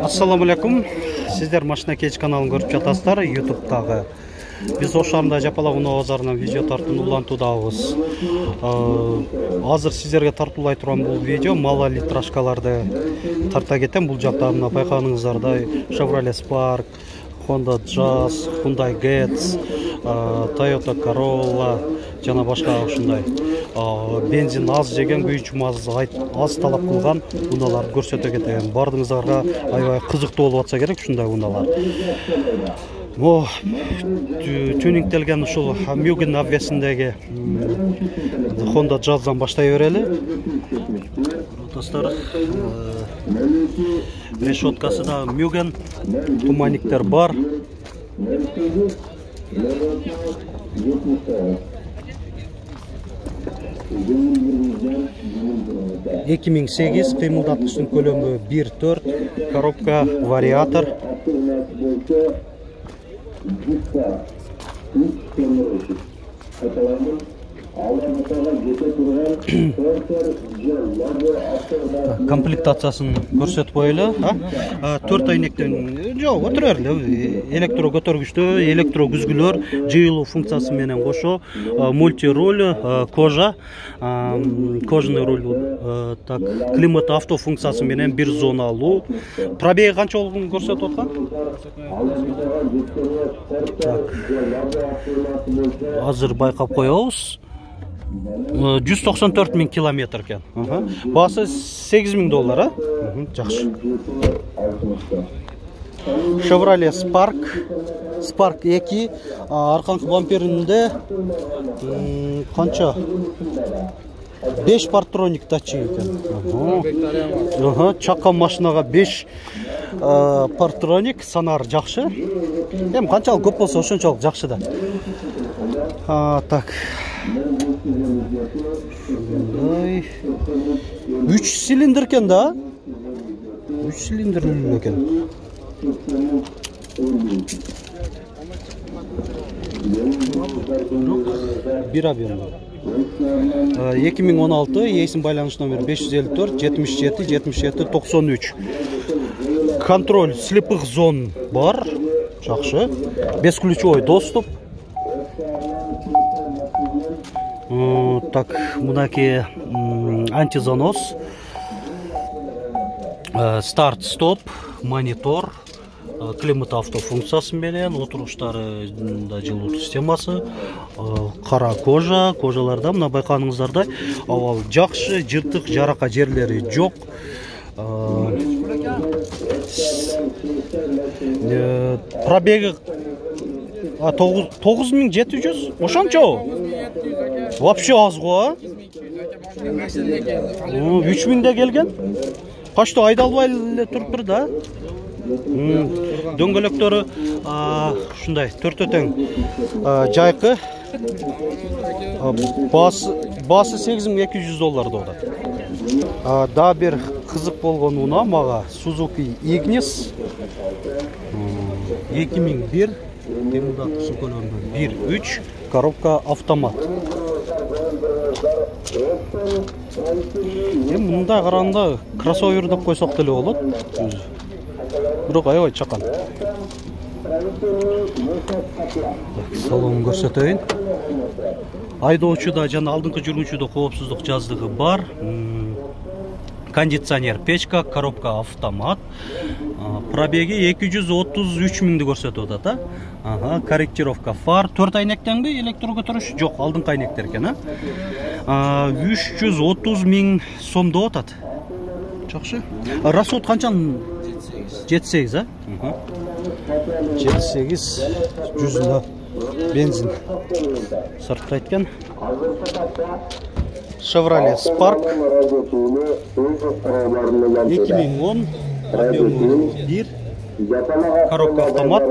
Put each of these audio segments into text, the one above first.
Assalamu алейкум. Сиздер Машина Кеч каналын көрүп жатасыздар YouTube'дагы. Биз ошарында Жапалак базарынан видео тартууну улантуудабыз. Азыр сиздерге тартуулай турган бул видео мала литрашкаларды тарта кетем. Бул жакта мына байкагыңыздардай Chevrolet Spark, Honda Jazz, Hyundai Getz, Toyota Corolla жана башка ушундай бензин аз жеген, күйүүчү аз талап кылган унааларды көрсөтө кетем. Бардыгыңыздарга аябай кызыктуу болуп атса керек ушундай унаалар. Тюнингтелген ушул Mugen абвесиндеги Honda Jazz'дан баштай берели. Достор, решеткасы да Mugen, туманниктер бар. 2008 кыймылдаткычтын көлөмү 1.4, коробка вариатор. Комплектациясын көрсөтүп коелу. 4 айнектен жок, отура берели. Электро көтөргүчтө, электро күзгүлөр, жыйылуу функциясы менен кошо, мультируль, кожа, кожаный руль, так, климат авто функциясы менен бир зоналуу. Пробеги канча болгонун көрсөтүп аткан? Так. Азыр байкап коебуз. 194 000 километр экен. Баасы $8,000, жакшы. Chevrolet Spark 2, арканкы бамперинде канча? 5 партроник датчик экен. Чакка машинага 5 партроник, санар жакшы. Эми канчалык көп болсо ошончолук жакшы да. Так. 3 цилиндр экен да? 3 цилиндрлүү экен. Бир объемда. 2016 эсин байланыш номери 554 77 77 93. Контроль слепых зон бар. Жакшы. Бесключевой доступ. Так, мынаки антизанос, старт-стоп, монитор, климат авто функциясы менен, отуруштары да жылуу системасы, кара кожа, кожаларда мына байкагыңыздардай абал жакшы, жыртык, жарака жерлери жок. Пробеги 9700, ошончо? Вообще аз го, 3000де келген. Качты айдалбай эле туруптур да. Дөңгөлөктөрү ушундай төртө тең жайкы. Баасы $8,200 болот. Да бир кызык болгон уна мага Suzuki Ignis 2001, кыймылдаткычы көлөмү 1.3, коробка автомат. Мындай караганда кроссовер деп койсок деле болот. Бирок аябай чакан. Салонун көрсөтөйүн. Айдоочуда жана алдыңкы жүргүнчүдө коопсуздук жаздыгы бар. Кондиционер, печка, коробка автомат. Пробеги 233 000 көрсөтүп атат, корректировка фар, 4 айнектенби, электро көтөрүш жок, алдыңкы айнектер экен, 330 000 сом деп атат. Жакшы. Расход канчаны? 7-8, 7-8 100 бензин сарптайт экен. Chevrolet Spark 2010, объемы 1, коробка автомат,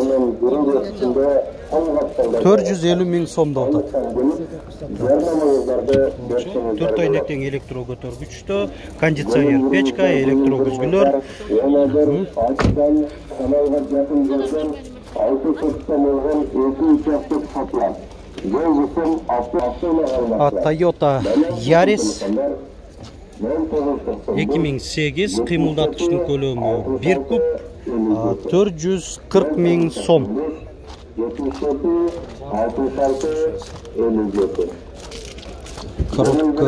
450 000 сом деп атат. 4 айнектен электро көтөргүчтө, кондиционер, печка, электро күзгүлөр. Toyota Yaris 2008 кыймылдаткычтын көлөмү 1 куб 440 000 сом. Коробка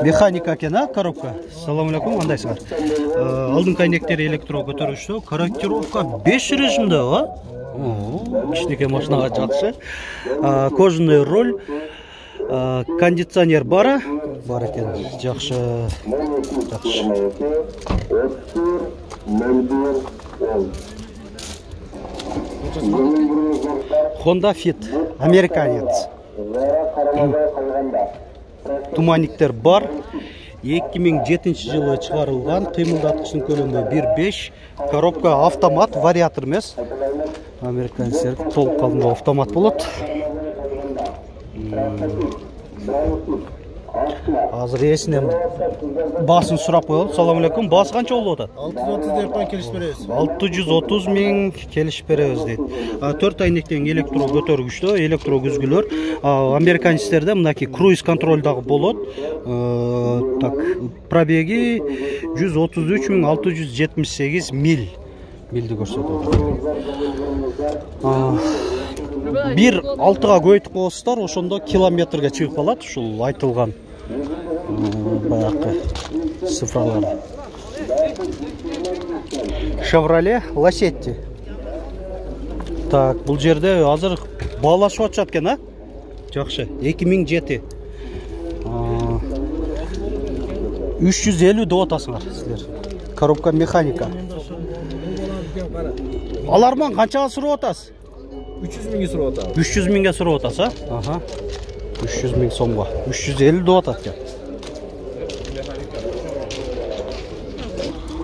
механика екен, коробка. Салам алейкум, кандайсыңар? Алдыңкы айнектери электро көтөрүштү. Корректировка 5 режимде, кичинекей машинага жакшы. Кожаный руль, кондиционер бар экен, жакшы. Honda Fit, американец. Туманниктер бар. 2007 жылы чыгарылган, кыймылдаткычтын көлөмү 1.5, коробка автомат, вариатор эмес. Американецтер толук калганда автомат болот. Азыр эсинен баасын сурап коелу. Салам алейкум. Баасы канча болуп атат? 630 деп келишип беребиз. 630 000 келишип беребиз дейт. 4 айнектен электро көтөргүчтө, электро күзгүлөр. Американецтерде мынакей круиз контроль дагы болот. Так, пробеги 133 678 миль. Милди көрсөтөт. 1.6-га көйтүп коесуздар, ошондо километрге чыгып калат, ушул айтылган баягы цифралар. Chevrolet Lacetti. Так, бул жерде азыр баалашып атышат экен, Жакшы. 2007. 350 деп атасыңар силер. Коробка механика. Аларман канчага сурап атасыз? 300 000 сурап атат. 300 000 сурап атасыз, 300 000 сомго. 350 деп атат экен.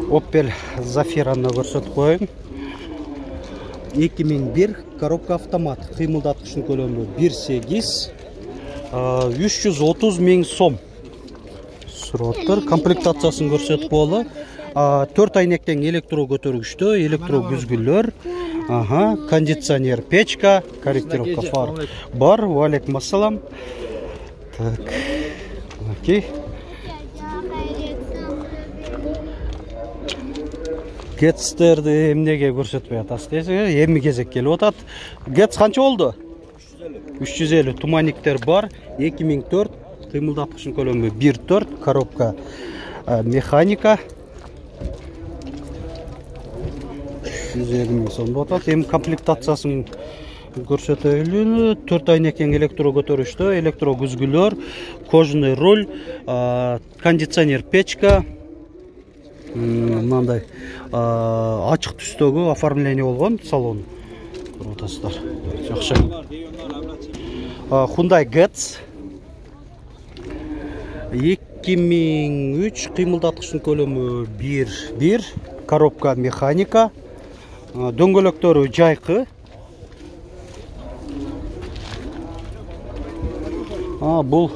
Opel Zafira'ны көрсөтүп коеюн. 2001 коробка автомат, кыймылдаткычтын көлөмү 1.8, 330 000 сом. Сураттар комплектациясын көрсөтүп коелу. 4 айнектен электро көтөргүчтө, электро күзгүлөр, кондиционер, печка, корректировка фар бар. Валейкум ассалам. Так. Окей. Гетстерди эмнеге көрсөтпөй атасыз десеңер, эми кезек келип атат. Гетс канча болду? 350. Туманниктер бар. 2004 кыймылдаткычтын көлөмү 1.4, коробка механика. 150 000 сом болуп атат. Эми комплектациясын көрсөтөлү. 4 айнектен электро көтөрүштө, электро күзгүлөр, кожаный руль, кондиционер, печка. Мындай ачык түстөгү оформление болгон салон. Көрүп атасыздар. Жакшы. Hyundai Getz 2003 кыймылдаткычтын көлөмү 1.1, коробка механика, дөңгөлөктөрү жайкы. Бул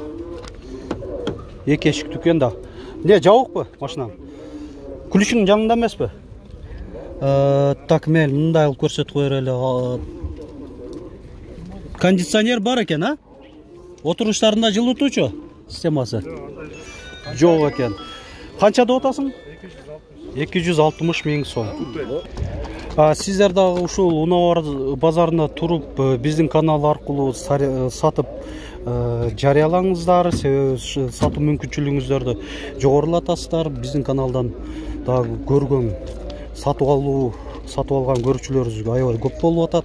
эки эшиктүү экен да. Не, жабыкпы машинам? Күлүшүнүн жанында эмеспи? Так, мен мындай алып көрсөтүп коер эле. Кондиционер бар экен, Отуруштарында жылытуучу системасы жок экен. Канча деп атасың? 260 000 сом. Сиздер дагы ушул Унаа базарында туруп, биздин канал аркылуу сатып жарыялаңыздар, сатуу мүмкүнчүлүгүңүздөрдү жогорулатасыздар. Биздин каналдан дагы көргөн, сатып алган көрүүчүлөрүбүз аябай көп болуп атат.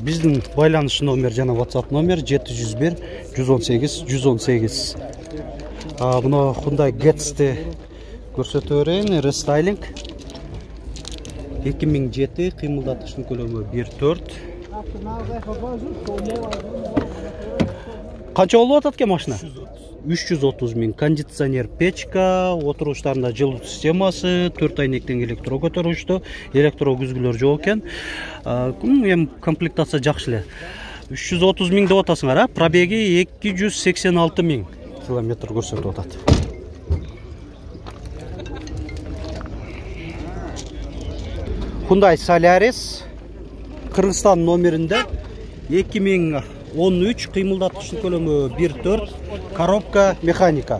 Биздин байланыш номер жана WhatsApp номер 701 118 118. Мына Hyundai Getz'ти көрсөтө берейин. Рестайлинг 2007 кыймылдаткычтын көлөмү 1.4. Канча болуп атат экен машина? 330 000. Кондиционер, печка, отуруштарында жылытуу системасы, 4 айнектен электро көтөрүштө, электро күзгүлөр жок экен. Эми комплектация жакшы эле. 330 000 деп атасыңар, пробеги 286 000 километр көрсөтүп атат. Hyundai Solaris Кыргызстан номеринде 2013 кыймылдаткычтын көлөмү 1.4, коробка механика.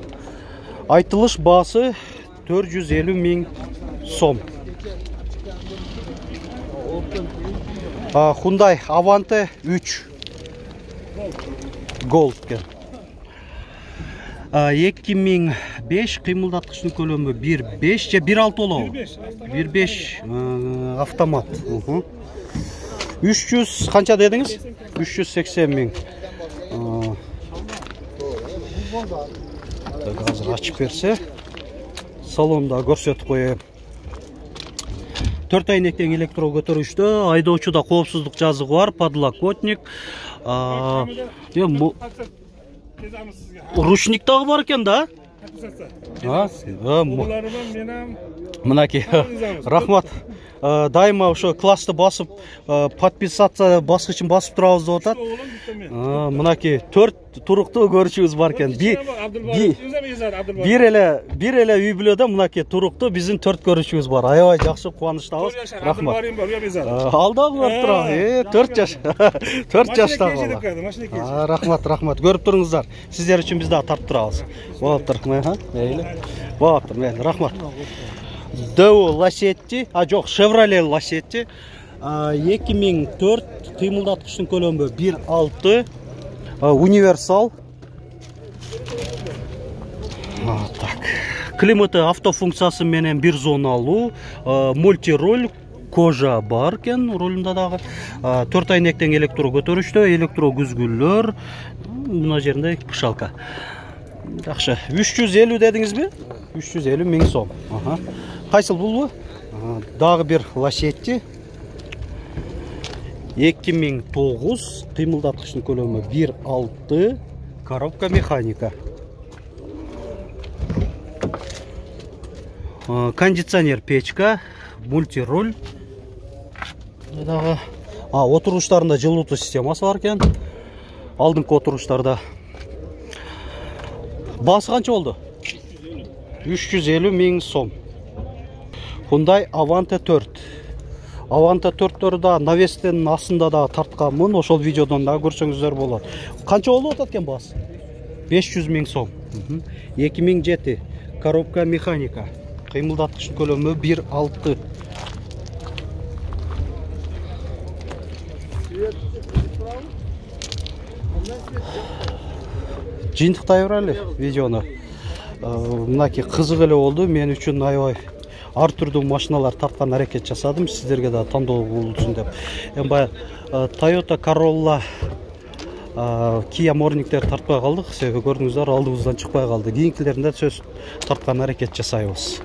Айтылыш басы 450 000 сом. Hyundai Avante 3 Gold кен. 2005 кыймылдаткычтын көлөмү 1.5 же 1.6 болобу? 1.5 автомат. 300 канча дедиңиз? 380 000. Азыр ачып берсе, салонда көрсөтүп коеюн. 4 айнектен электро көтөрүштө, айдоочуда коопсуздук жазыгы бар, подлокотник. Ручник дагы бар экен да? Мынаки, рахмат. Дайыма ошо классты басып, подписаться баскычын басып турабыз деп атат. Мынаки 4 туруктуу көрүүчүбүз бар экен. Бир эле үй бүлөдө мынаки туруктуу биздин 4 көрүүчүбүз бар. Аябай жакшы, кубанычтабыз. Рахмат. Алдагы көрүп турам. 4 жаш. 4 жаштагы. Рахмат. Көрүп туруңуздар. Сиздер үчүн биз дагы тартып турабыз. Болуптур. Болуптур. Рахмат. Дэу Ласетти, жок, Chevrolet Ласетти. 2004 кыймылдаткычтын көлөмү 1.6 универсал. Так. Климаты автофункциясы менен бир зоналуу, мультируль, кожа бар экен рулунда дагы. 4 айнектен электро көтөрүштө, электро күзгүлөр, мына жеринде пышалка. Жакшы. 350 дедиңизби? 350 000 сом. Кайсыл булбу? Дагы бир Ласетти. 2009 кыймылдаткычтын көлөмү 1.6, коробка механика. Кондиционер печка, мультируль. Дагы отуруштарында жылытуу системасы бар экен. Алдыңкы отуруштарда. Басы канча болду? 350 000 сом. Hyundai Avante 4. Avante 4-төр да навестен астында да тартканмын. Ошол видеодон да көрсөңүздөр болот. Канча болуп атат экен басы? 500 000 сом. 2007 коробка механика. Кыймылдаткычтын көлөмү 1.6. Жыйынтыктай берели видеону. Мынаки кызык эле болду. Мен үчүн аябай ар түрдүү машиналар тарткан аракет жасадым. Сиздерге да тандоо болсун деп. Баягы Toyota Corolla, Kia Morning'тер тартпай калдык. Себеби көрдүңүздөр, алдыбыздан чыкпай калды. Кийинкилеринде сөз тарткан аракет жасайбыз.